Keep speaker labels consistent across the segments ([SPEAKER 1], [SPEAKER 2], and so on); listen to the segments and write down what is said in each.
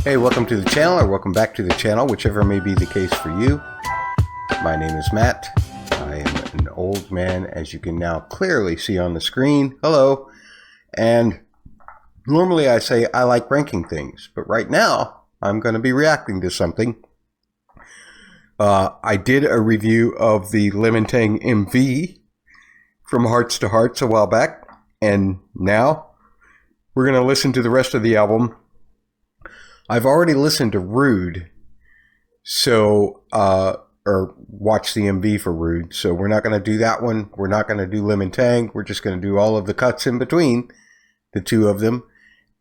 [SPEAKER 1] Hey, welcome to the channel, or welcome back to the channel, whichever may be the case for you. My name is Matt. I am an old man, as you can now clearly see on the screen. Hello. And normally I say I like ranking things, but right now I'm going to be reacting to something. I did a review of the Tang MV from Hearts2Hearts a while back, and now we're going to listen to the rest of the album. I've already listened to Rude, so or watched the MV for Rude, so we're not going to do that one. We're not going to do Tang. We're just going to do all of the cuts in between the two of them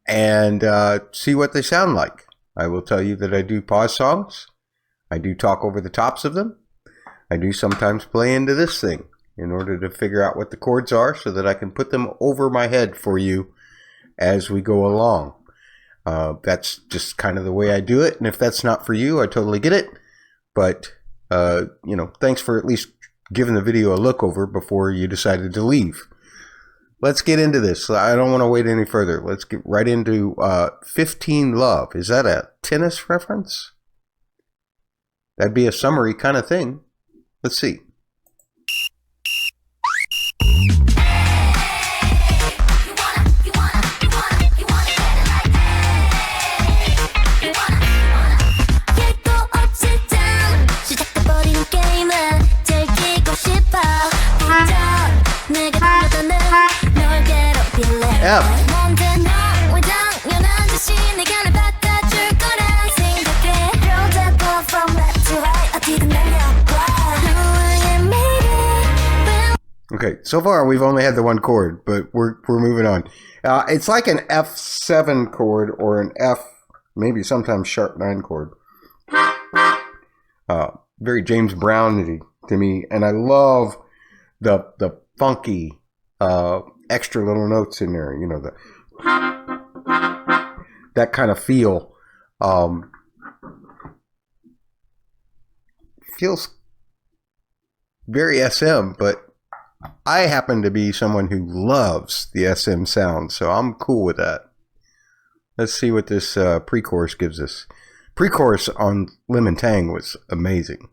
[SPEAKER 1] and see what they sound like. I will tell you that I do pause songs. I do talk over the tops of them. I do sometimes play into this thing in order to figure out what the chords are so that I can put them over my head for you as we go along. That's just kind of the way I do it, and if that's not for you, I totally get it. But you know, thanks for at least giving the video a look over before you decided to leave. Let's get into this. I don't want to wait any further. Let's get right into 15 Love. Is that a tennis reference? That'd be a summary kind of thing. Let's see. F. Okay, so far we've only had the one chord, but we're moving on. It's like an F7 chord or an F, maybe sometimes sharp 9 chord. Very James Brown-y to me, and I love the funky extra little notes in there, you know, that kind of feel. Feels very SM, but I happen to be someone who loves the SM sound, so I'm cool with that. Let's see what this pre-chorus gives us. Pre-chorus on Tang was amazing.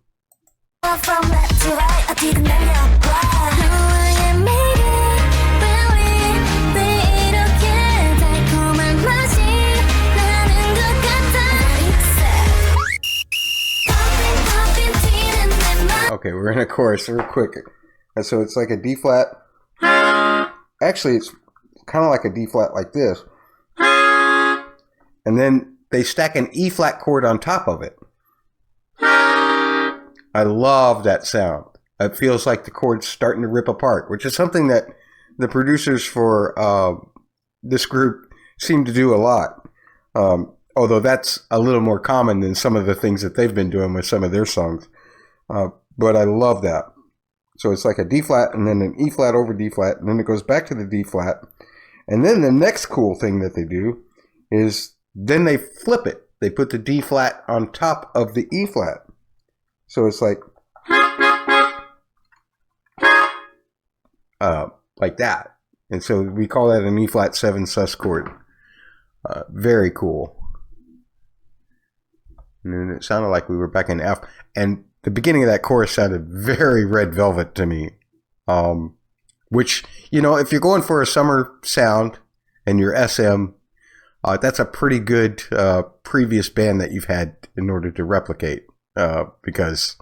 [SPEAKER 1] Okay, we're in a chorus real quick. And so it's like a D flat. Actually, it's kind of like a D flat like this. And then they stack an E flat chord on top of it. I love that sound. It feels like the chord's starting to rip apart, which is something that the producers for this group seem to do a lot. Although that's a little more common than some of the things that they've been doing with some of their songs. But I love that. So it's like a D flat and then an E flat over D flat, and then it goes back to the D flat. And then the next cool thing that they do is then they flip it. They put the D flat on top of the E flat. So it's like that. And so we call that an E flat 7 sus chord. Very cool. And then it sounded like we were back in F. And the beginning of that chorus sounded very Red Velvet to me. Which, you know, if you're going for a summer sound and you're SM, that's a pretty good previous band that you've had in order to replicate. Because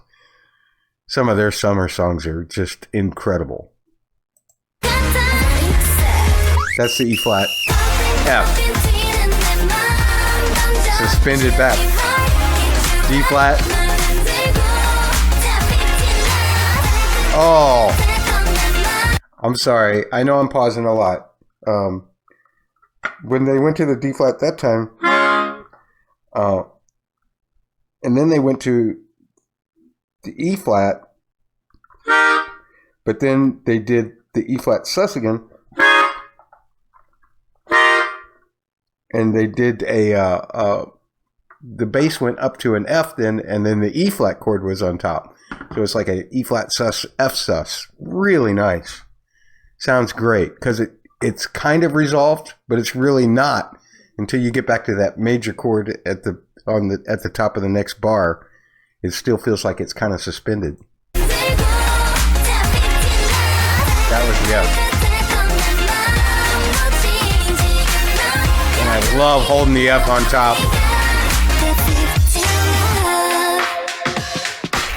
[SPEAKER 1] some of their summer songs are just incredible. That's the E flat. F. Suspended back. D flat. Oh, I'm sorry. I know I'm pausing a lot. When they went to the D flat that time, and then they went to the E flat, but then they did the E flat sus again, and they did the bass went up to an F then, and then the E flat chord was on top. So it's like a E flat sus, F sus. Really nice. Sounds great because it's kind of resolved, but it's really not. until you get back to that major chord at the top of the next bar. It still feels like it's kind of suspended. That was the F. And I love holding the F on top.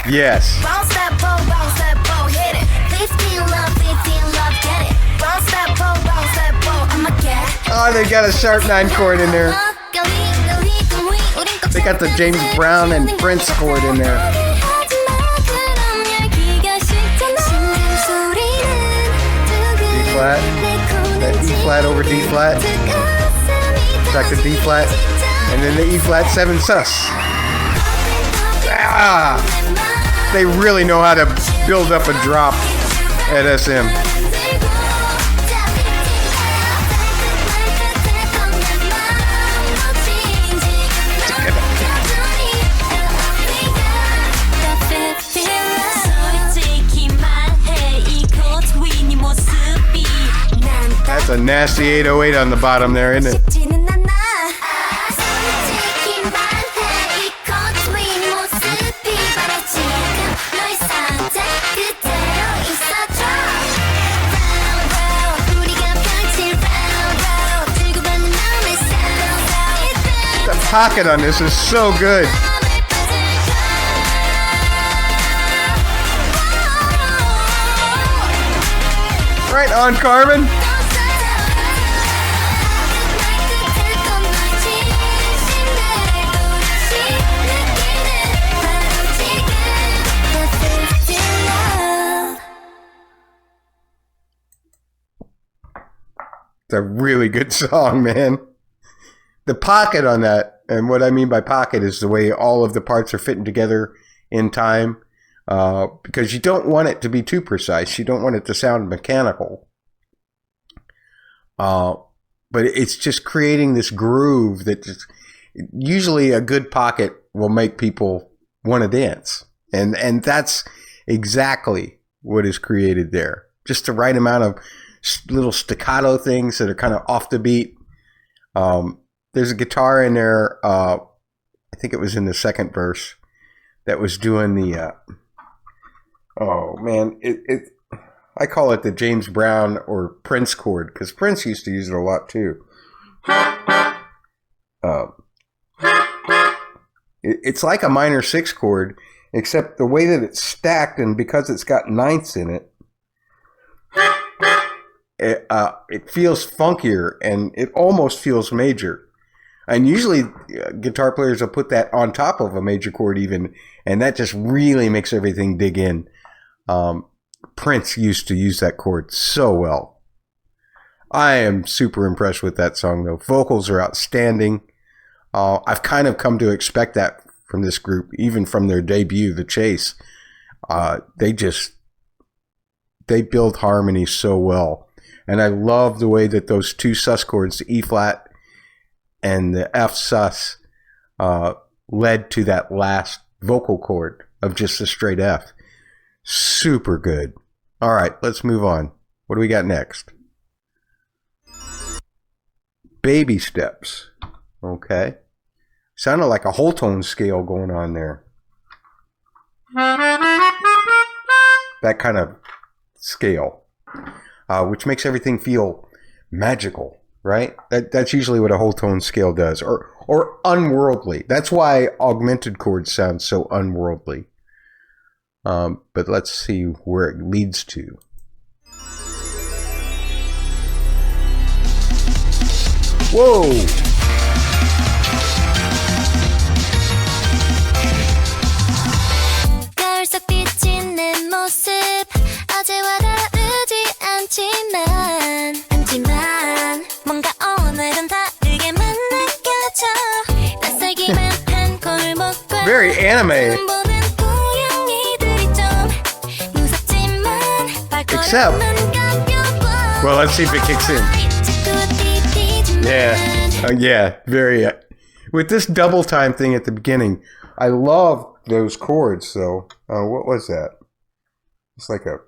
[SPEAKER 1] Yes. Oh, they got a sharp 9 chord in there. They got the James Brown and Prince chord in there. D flat. That E flat over D flat. Back to D flat. And then the E flat 7 sus. Ah! They really know how to build up a drop at SM. That's a nasty 808 on the bottom there, isn't it? The pocket on this is so good. Right on, Carmen. It's a really good song, man. The pocket on that, and what I mean by pocket is the way all of the parts are fitting together in time, because you don't want it to be too precise. You don't want it to sound mechanical. But it's just creating this groove that just, usually a good pocket will make people want to dance. And that's exactly what is created there. Just the right amount of little staccato things that are kind of off the beat. There's a guitar in there, I think it was in the second verse, that was doing the, oh man, I call it the James Brown or Prince chord, because Prince used to use it a lot too. It's like a minor 6 chord, except the way that it's stacked, and because it's got ninths in it, it feels funkier, and it almost feels major. And usually guitar players will put that on top of a major chord even, and that just really makes everything dig in. Prince used to use that chord so well. I am super impressed with that song, though. Vocals are outstanding. I've kind of come to expect that from this group, even from their debut, The Chase. They build harmony so well. And I love the way that those 2 sus chords, the E flat and the F sus, led to that last vocal chord of just a straight F. Super good. All right, let's move on. What do we got next? Baby steps. Okay. Sounded like a whole tone scale going on there. That kind of scale, which makes everything feel magical, right? That's usually what a whole tone scale does, or unworldly. That's why augmented chords sound so unworldly. But let's see where it leads to. Whoa! Very anime. Except, well, let's see if it kicks in. Yeah, yeah, very. With this double time thing at the beginning, I love those chords. So, what was that? It's like a.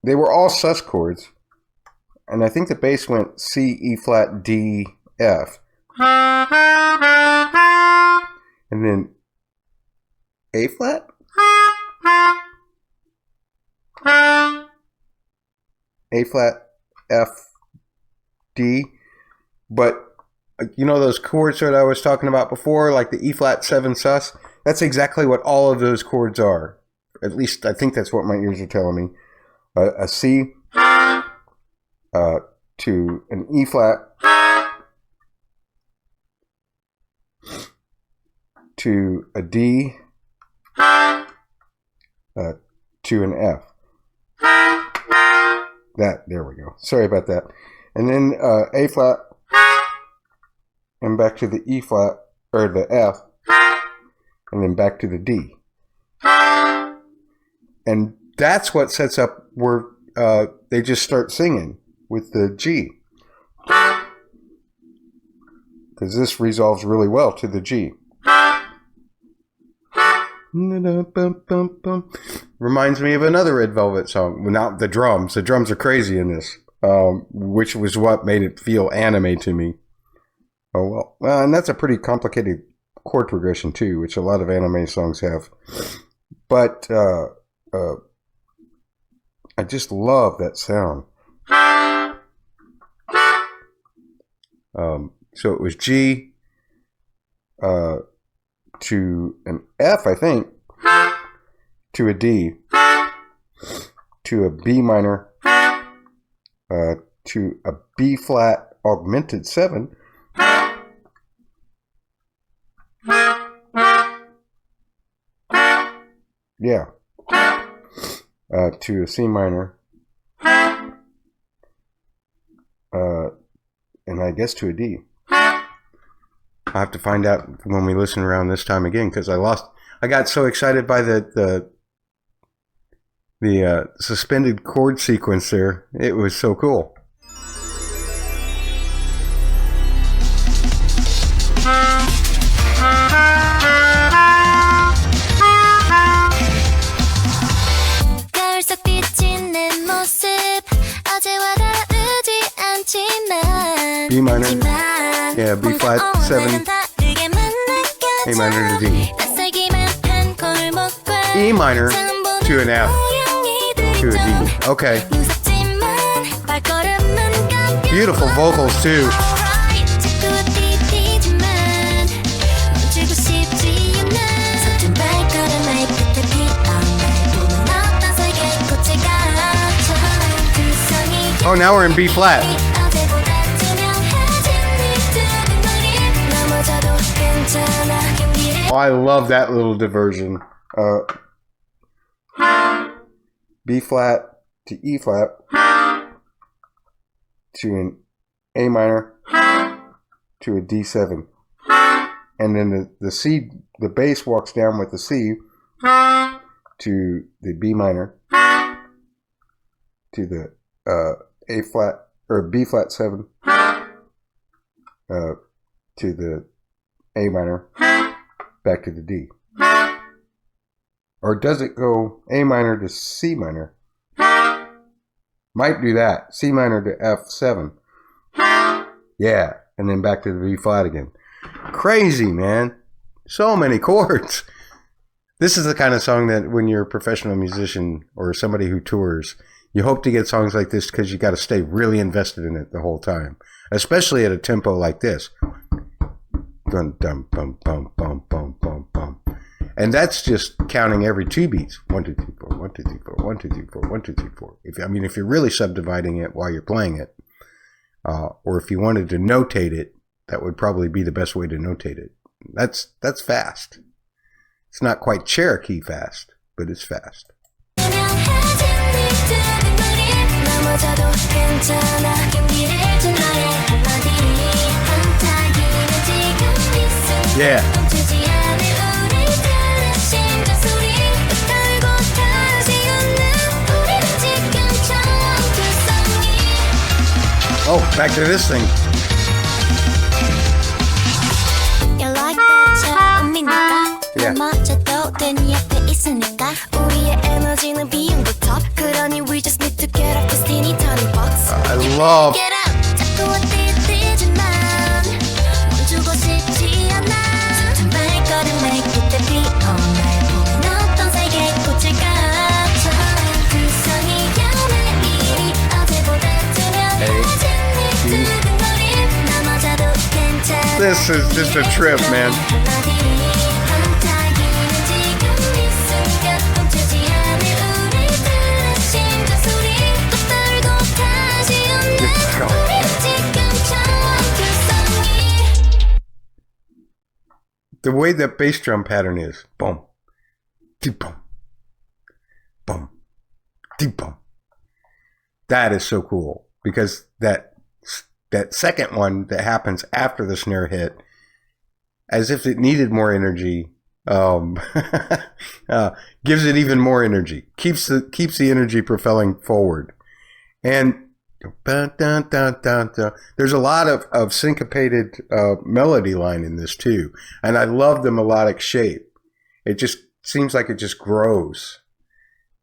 [SPEAKER 1] They were all sus chords. and I think the bass went C, E flat, D, F. And then A flat? A flat, F, D. But you know those chords that I was talking about before, like the E flat 7 sus? That's exactly what all of those chords are. At least I think that's what my ears are telling me. A C to an E flat to a D to an F. There we go. Sorry about that. And then A flat and back to the E flat or the F and then back to the D. And that's what sets up where they just start singing with the G. Because this resolves really well to the G. Reminds me of another Red Velvet song. Well, not the drums. The drums are crazy in this, which was what made it feel anime to me. Oh, well, and that's a pretty complicated chord progression too, which a lot of anime songs have. But I just love that sound. So it was G to an F, I think, to a D, to a B minor, to a B flat augmented 7, yeah, to a C minor, and I guess to a D. I'll have to find out when we listen around this time again, because I got so excited by the suspended chord sequence there. It was so cool. B minor, yeah, B flat 7, A minor to D, E minor to an F, to a D. Okay. Beautiful vocals too. Oh, now we're in B flat. Oh, I love that little diversion. B flat to E flat to an A minor to a D7. And then the C, the bass walks down with the C to the B minor to the A flat or B flat 7 to the A minor back to the D. Or does it go A minor to C minor? Might do that. C minor to F7. Yeah, and then back to the B flat again. Crazy, man. So many chords. This is the kind of song that when you're a professional musician or somebody who tours, you hope to get songs like this because you got to stay really invested in it the whole time, especially at a tempo like this. Dun dum bum bum bum bum bum bum, and that's just counting every 2 beats. 1 2 3 4, 1 2 3 4, 1 2 3 4, 1 2 3 4. If you're really subdividing it while you're playing it, or if you wanted to notate it, that would probably be the best way to notate it. That's fast. It's not quite Cherokee fast, but it's fast. Yeah. Oh, back to this thing. Yeah. I love. This is just a trip, man. The way that bass drum pattern is, boom, deep boom, boom, deep boom. That is so cool, because that second one that happens after the snare hit, as if it needed more energy, gives it even more energy, keeps the energy propelling forward. And there's a lot of syncopated melody line in this too, and I love the melodic shape. It just seems like it just grows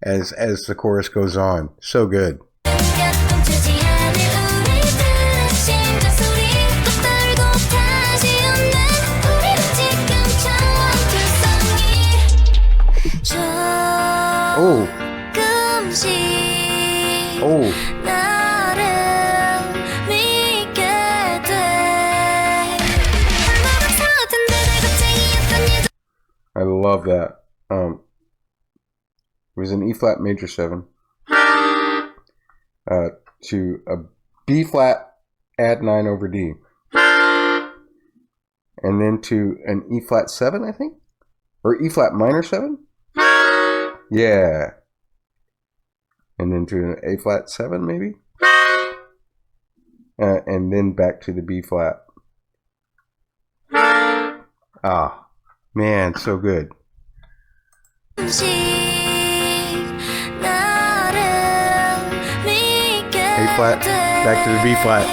[SPEAKER 1] as the chorus goes on. So good. Oh. Oh. I love that. It was an E flat major 7 to a B flat add 9 over D, and then to an E flat 7, I think, or E flat minor 7. Yeah, and then to an A flat 7 maybe, and then back to the B flat. Ah. Man, so good. A flat, back to the B flat.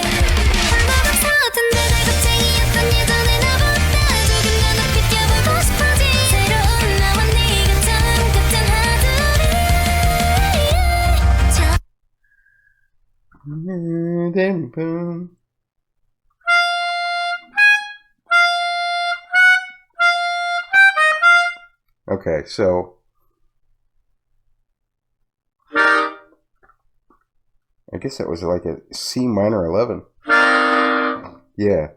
[SPEAKER 1] Okay, so I guess that was like a C minor 11. Yeah.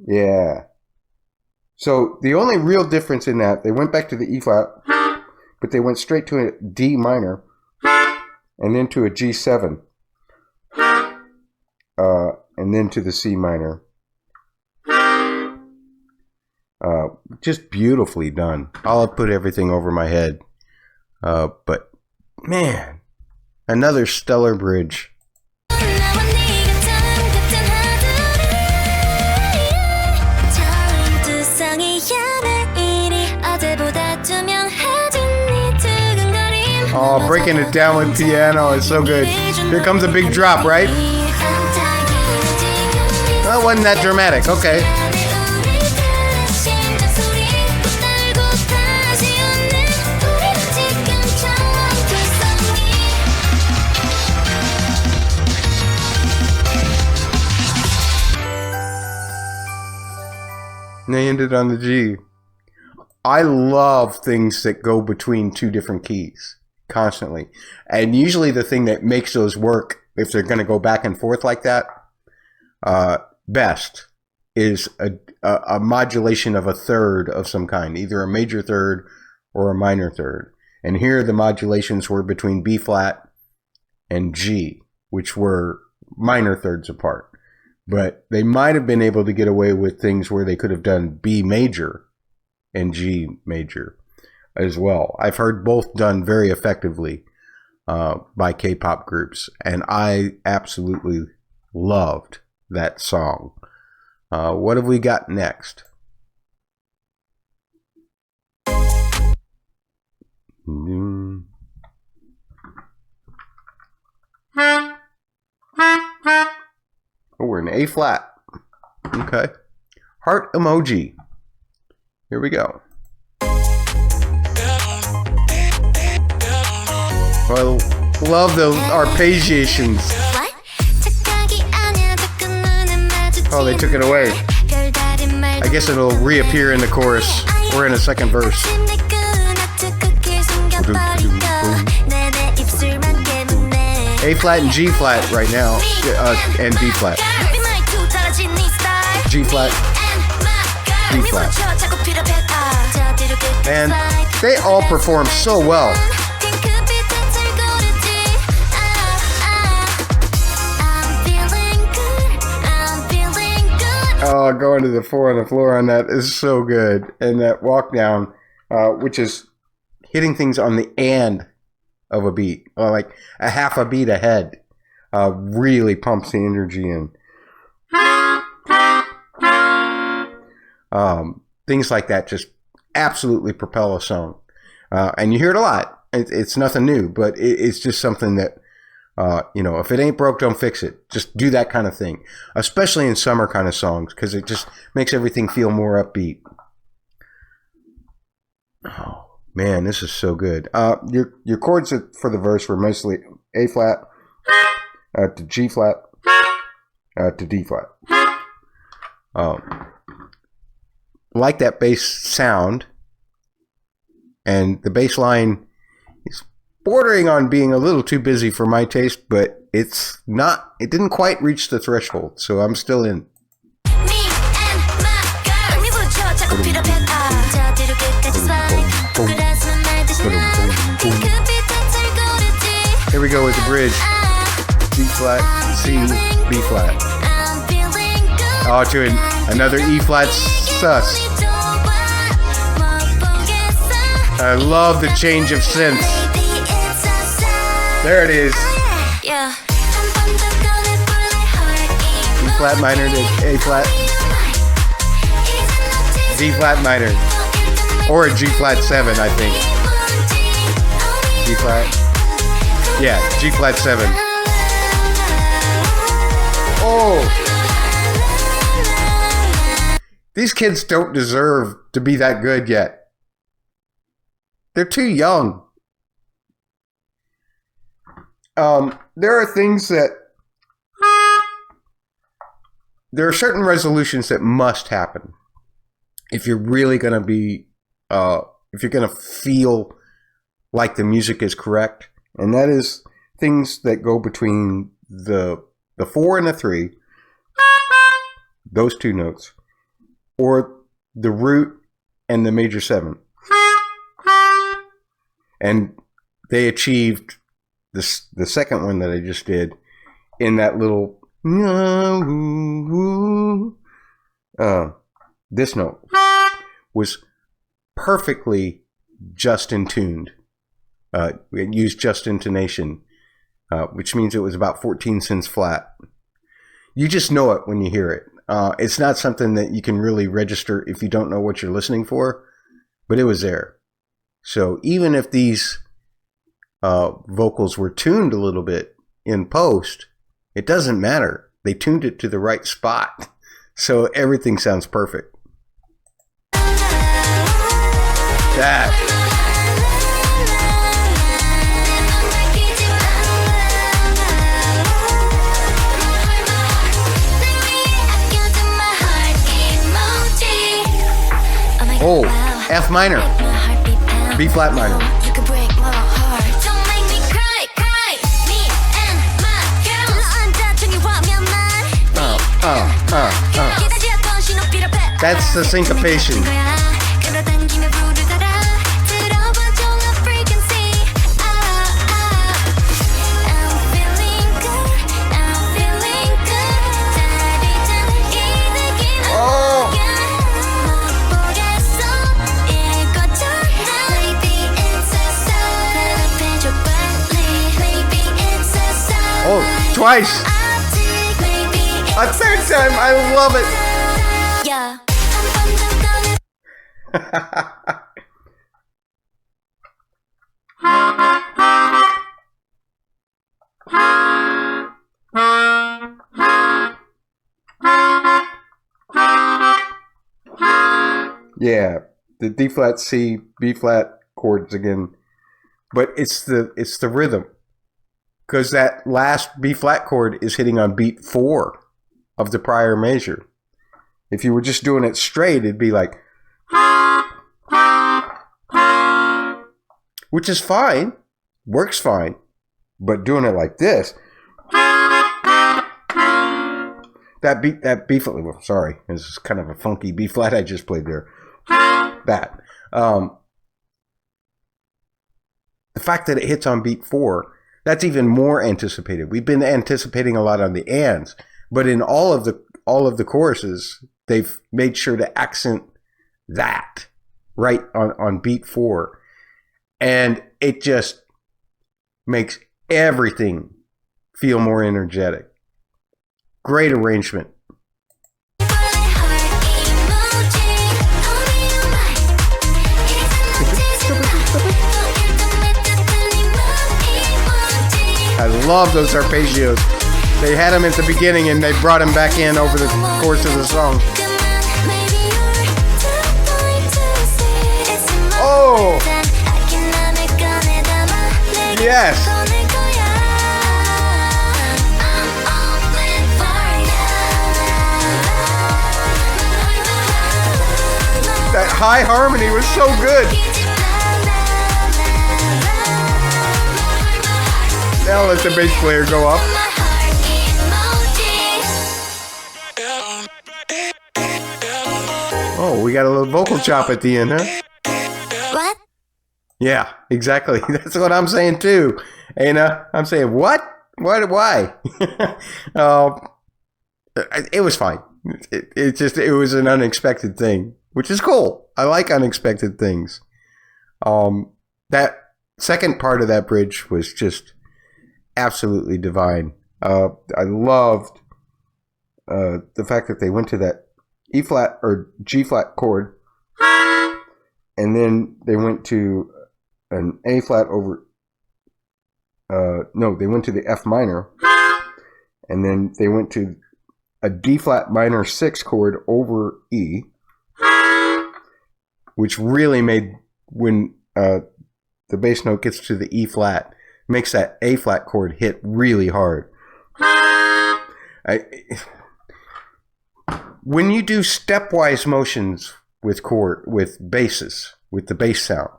[SPEAKER 1] Yeah. So the only real difference in that, they went back to the E flat, but they went straight to a D minor and then to a G7, and then to the C minor. Just beautifully done. I'll put everything over my head. But man, another stellar bridge. Oh, breaking it down with piano is so good. Here comes a big drop, right? Well, it wasn't that dramatic. Okay. And they ended on the G. I love things that go between two different keys constantly. And usually the thing that makes those work, if they're going to go back and forth like that, best is a modulation of a third of some kind, either a major third or a minor third. And here the modulations were between B flat and G, which were minor thirds apart. But they might have been able to get away with things where they could have done B major and G major as well. I've heard both done very effectively by K-pop groups, and I absolutely loved that song. What have we got next? Oh, we're in A flat. Okay. Heart emoji. Here we go. Well, love the arpeggiations. Oh, they took it away. I guess it'll reappear in the chorus or in a second verse. A flat and G flat right now, and D flat. G flat, D flat. And they all perform so well. Oh, going to the 4 on the floor on that is so good. And that walk down, which is hitting things on the and of a beat, or like a half a beat ahead, really pumps the energy in. Things like that just absolutely propel a song. And you hear it a lot. It's nothing new, but it's just something that, if it ain't broke, don't fix it. Just do that kind of thing, especially in summer kind of songs, because it just makes everything feel more upbeat. Oh, man, this is so good. Your chords for the verse were mostly A flat to G flat to D flat. Like that bass sound, and the bass line is bordering on being a little too busy for my taste, but it's not. It didn't quite reach the threshold, so I'm still in. Here we go with the bridge. D flat, C, B flat. Oh, to another E flat sus. I love the change of synth. There it is. E flat minor to A flat. D flat minor. Or a G flat 7, I think. G flat. Yeah, G flat 7. Oh! These kids don't deserve to be that good yet. They're too young. There are things that... There are certain resolutions that must happen if you're really going to be... if you're going to feel like the music is correct. And that is things that go between the 4 and the 3. Those two notes. Or the root and the major 7. And they achieved the second one that I just did in that little this note was perfectly just in tuned. It used just intonation, which means it was about 14 cents flat. You just know it when you hear it. It's not something that you can really register if you don't know what you're listening for, but it was there. So even if these vocals were tuned a little bit in post, it doesn't matter. They tuned it to the right spot. So everything sounds perfect. That. Oh, F minor. B flat minor. That's the syncopation. Oh, twice. A third time. I love it. Yeah. Yeah, the D flat, C, B flat chords again. but it's the rhythm, because that last B flat chord is hitting on beat 4 of the prior measure. If you were just doing it straight, it'd be like, which is fine, works fine, but doing it like this, that B flat, well, sorry, this is kind of a funky B flat I just played there. That. The fact that it hits on beat 4, that's even more anticipated. We've been anticipating a lot on the ands, but in all of the choruses, they've made sure to accent that right on beat 4. And it just makes everything feel more energetic. Great arrangement. I love those arpeggios. They had them at the beginning and they brought them back in over the course of the song. Oh! Yes! That high harmony was so good. Now let the bass player go up. Oh, we got a little vocal chop at the end, huh?
[SPEAKER 2] What?
[SPEAKER 1] Yeah, exactly. That's what I'm saying too. Ana, I'm saying, what? Why? It was fine. It was an unexpected thing, which is cool. I like unexpected things. That second part of that bridge was just absolutely divine. I loved the fact that they went to that E flat or G flat chord, and then they went to an A flat over. No, they went to the F minor, and then they went to a D flat minor 6 chord over E, which really made, when the bass note gets to the E flat, makes that A flat chord hit really hard. When you do stepwise motions with basses, with the bass sound,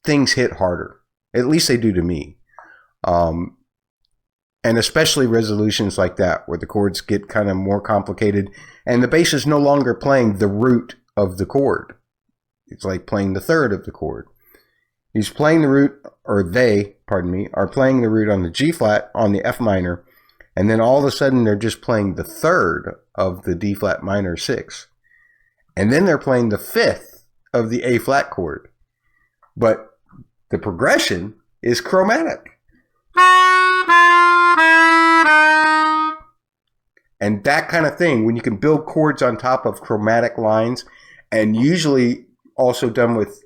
[SPEAKER 1] things hit harder. At least they do to me. And especially resolutions like that, where the chords get kind of more complicated, and the bass is no longer playing the root of the chord. It's like playing the third of the chord. He's playing the root, or they, pardon me, are playing the root on the G flat, on the F minor, and then all of a sudden they're just playing the third of the D flat minor 6. And then they're playing the 5th of the A flat chord. But the progression is chromatic. And that kind of thing, when you can build chords on top of chromatic lines, and usually also done with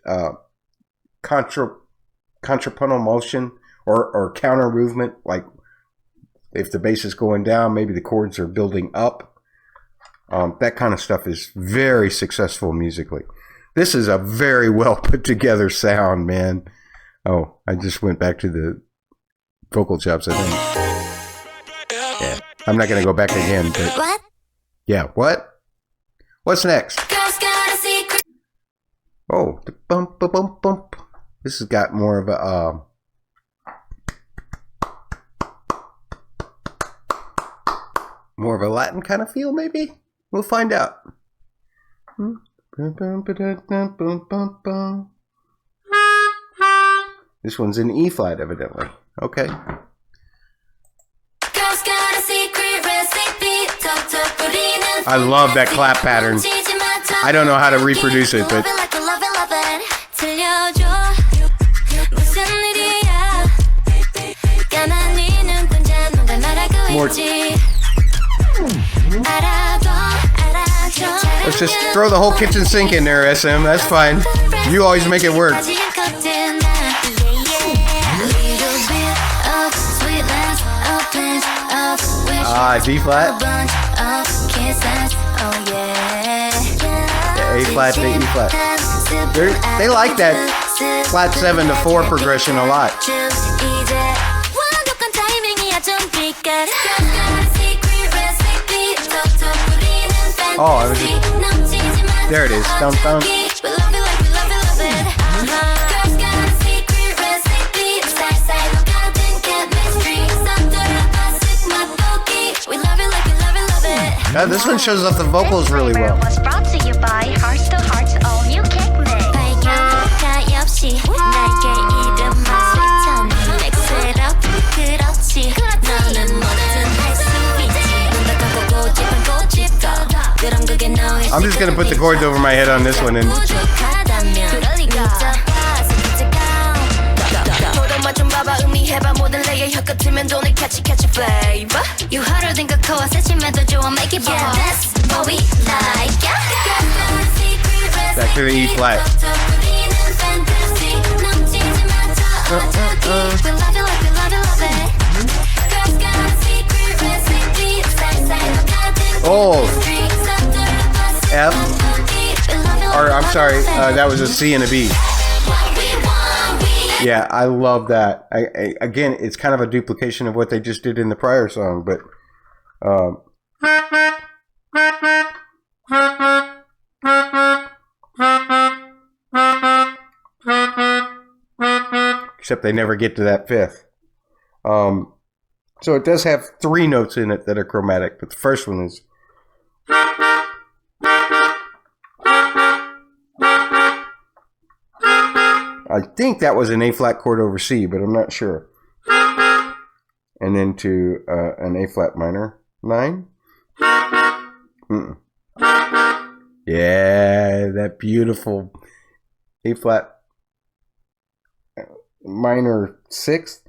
[SPEAKER 1] contrapuntal motion or counter movement, like if the bass is going down, maybe the chords are building up. That kind of stuff is very successful musically. This is a very well put together sound, man. Oh, I just went back to the vocal chops, I think. Yeah, I'm not going to go back again. But
[SPEAKER 2] What?
[SPEAKER 1] yeah, what? What's next? Oh, the bump, bump, bump. This has got more of a Latin kind of feel, maybe? We'll find out. This one's in E flat, evidently. Okay. I love that clap pattern. I don't know how to reproduce it, but more. Let's just throw the whole kitchen sink in there, SM. That's fine. You always make it work. D flat. Yeah, A flat to E flat. They like that flat 7 to 4 progression a lot. Oh, there it is. Dum, dum. This one shows off the vocals really well.
[SPEAKER 2] Was brought to you by Hearts2Hearts all new cake mix. Mix it up, 그렇지. 너는 뭐든 할 수 있지. 눈 닫아보고 짚고 짚고.
[SPEAKER 1] I'm just gonna put the chords over my head on this one and.
[SPEAKER 2] You harder than a core, 세침해도 좋아, make it pop. That's what we like.
[SPEAKER 1] Back to the E flat. Oh, F. Or I'm sorry, that was a C and a B. Yeah, I love that. Again, it's kind of a duplication of what they just did in the prior song, but except they never get to that fifth. So it does have 3 notes in it that are chromatic, but the first one is. I think that was an A flat chord over C, but I'm not sure. And then to an A flat minor 9. Yeah, that beautiful A flat minor 6th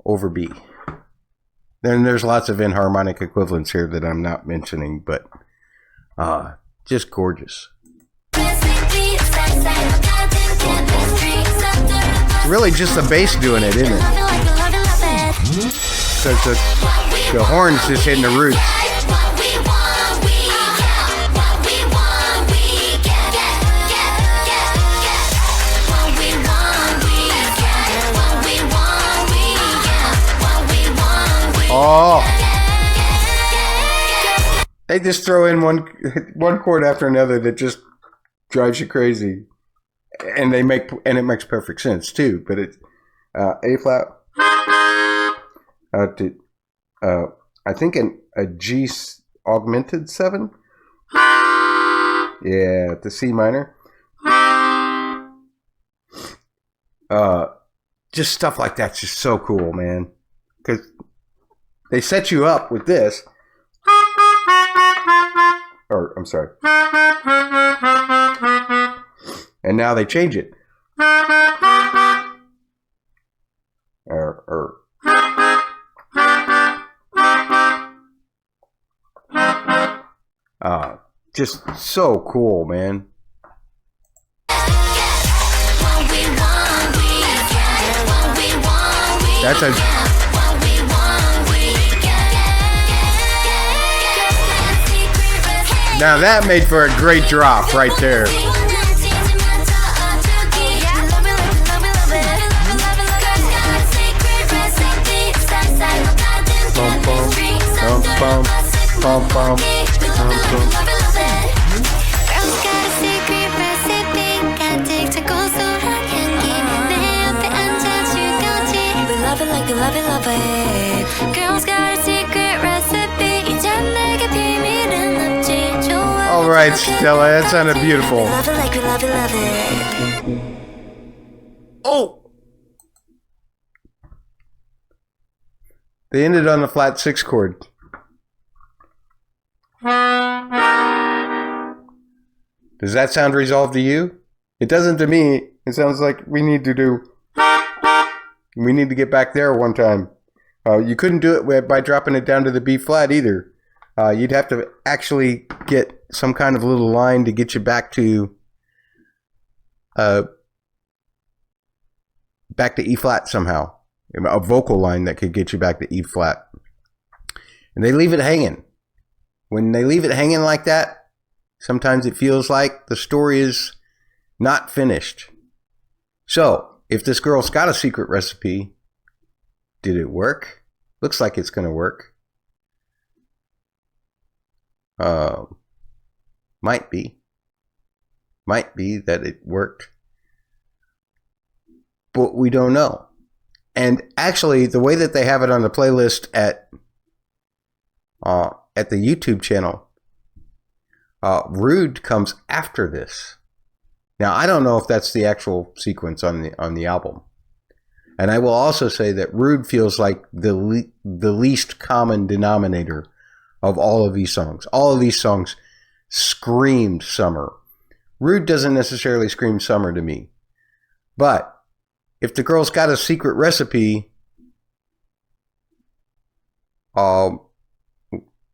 [SPEAKER 1] over B. Then there's lots of enharmonic equivalents here that I'm not mentioning, but just gorgeous. It's really just the bass doing it, isn't it? Because the horn's just hitting the roots. Oh, they just throw in one chord after another that just drives you crazy, and it makes perfect sense too. But it's A flat, I think a G augmented 7, yeah, the C minor. Just stuff like that's just so cool, man, because they set you up with this. Or, I'm sorry. And now they change it. Just so cool, man. That's a... Now that made for a great drop right there. Bum, bum, bum, bum, bum.
[SPEAKER 2] Love it. Girls got a secret recipe.
[SPEAKER 1] All right, Stella, that sounded beautiful.
[SPEAKER 2] Love it like we love it.
[SPEAKER 1] Oh! They ended on the flat 6 chord. Does that sound resolved to you? It doesn't to me. It sounds like we need to get back there one time. You couldn't do it by dropping it down to the B flat either. You'd have to actually get some kind of little line to get you back to E flat somehow. A vocal line that could get you back to E flat. And they leave it hanging. When they leave it hanging like that, Sometimes it feels like the story is not finished. So, if this girl's got a secret recipe, did it work? Looks like it's going to work. Might be. Might be that it worked. But we don't know. And actually, the way that they have it on the playlist at the YouTube channel, Rude comes after this. Now, I don't know if that's the actual sequence on the album. And I will also say that Rude feels like the least common denominator of all of these songs. All of these songs screamed summer. Rude doesn't necessarily scream summer to me. But if the girl's got a secret recipe, and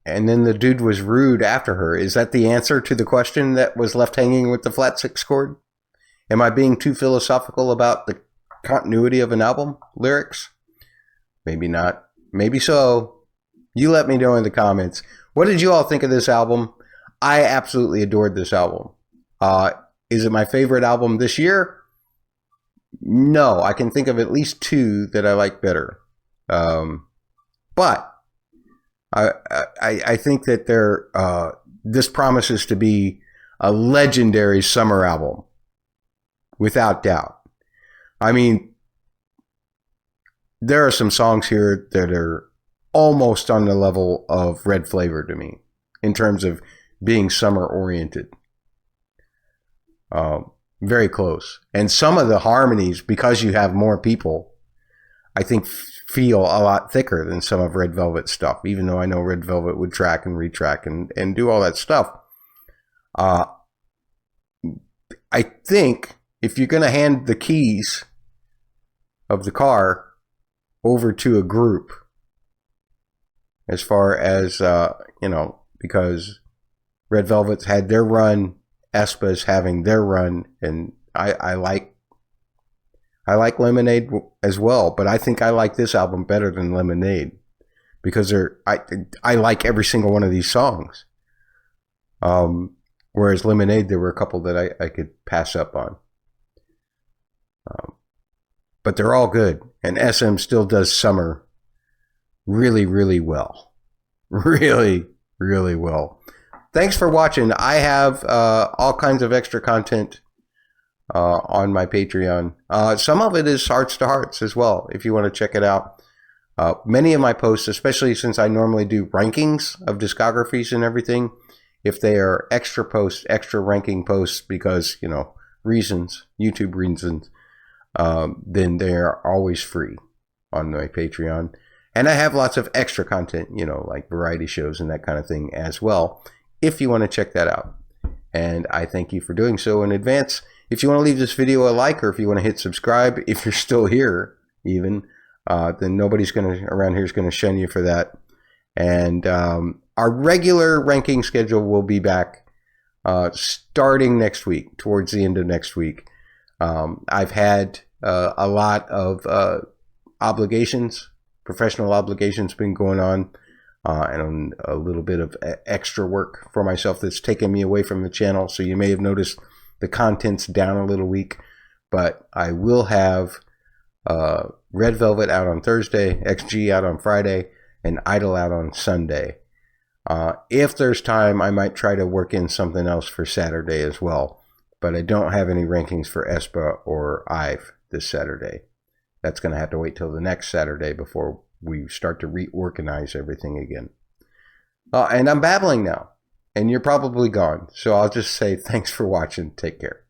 [SPEAKER 1] then the dude was rude after her, is that the answer to the question that was left hanging with the flat 6 chord? Am I being too philosophical about the continuity of an album lyrics? Maybe not. Maybe so. You let me know in the comments. What did you all think of this album? I absolutely adored this album. Is it my favorite album this year? No, I can think of at least 2 that I like better. But I think that this promises to be a legendary summer album, without doubt. I mean, there are some songs here that are almost on the level of Red Flavor to me, in terms of being summer oriented. Very close. And some of the harmonies, because you have more people, I think feel a lot thicker than some of Red Velvet's stuff, even though I know Red Velvet would track and retrack and do all that stuff. I think if you're going to hand the keys of the car over to a group, as far as, because Red Velvet's had their run, aespa's having their run, and I like Lemonade as well, but I think I like this album better than Lemonade, because I like every single one of these songs. Whereas Lemonade, there were a couple that I could pass up on. But they're all good, and SM still does summer really, really well. Really, really well. Thanks for watching. I have all kinds of extra content on my Patreon. Some of it is Hearts2Hearts as well, if you want to check it out. Many of my posts, especially since I normally do rankings of discographies and everything, if they are extra posts, extra ranking posts, because, reasons, YouTube reasons, then they are always free on my Patreon. And I have lots of extra content, like variety shows and that kind of thing as well, if you want to check that out. And I thank you for doing so in advance. If you want to leave this video a like, or if you want to hit subscribe, if you're still here even, then nobody's around here is going to shun you for that. And our regular ranking schedule will be back starting next week, towards the end of next week. I've had a lot of obligations, professional obligations been going on, and a little bit of extra work for myself that's taken me away from the channel. So you may have noticed the content's down a little weak, but I will have Red Velvet out on Thursday, XG out on Friday, and Idol out on Sunday. If there's time, I might try to work in something else for Saturday as well, but I don't have any rankings for aespa or IVE this Saturday. That's going to have to wait till the next Saturday before we start to reorganize everything again. And I'm babbling now, and you're probably gone, so I'll just say thanks for watching. Take care.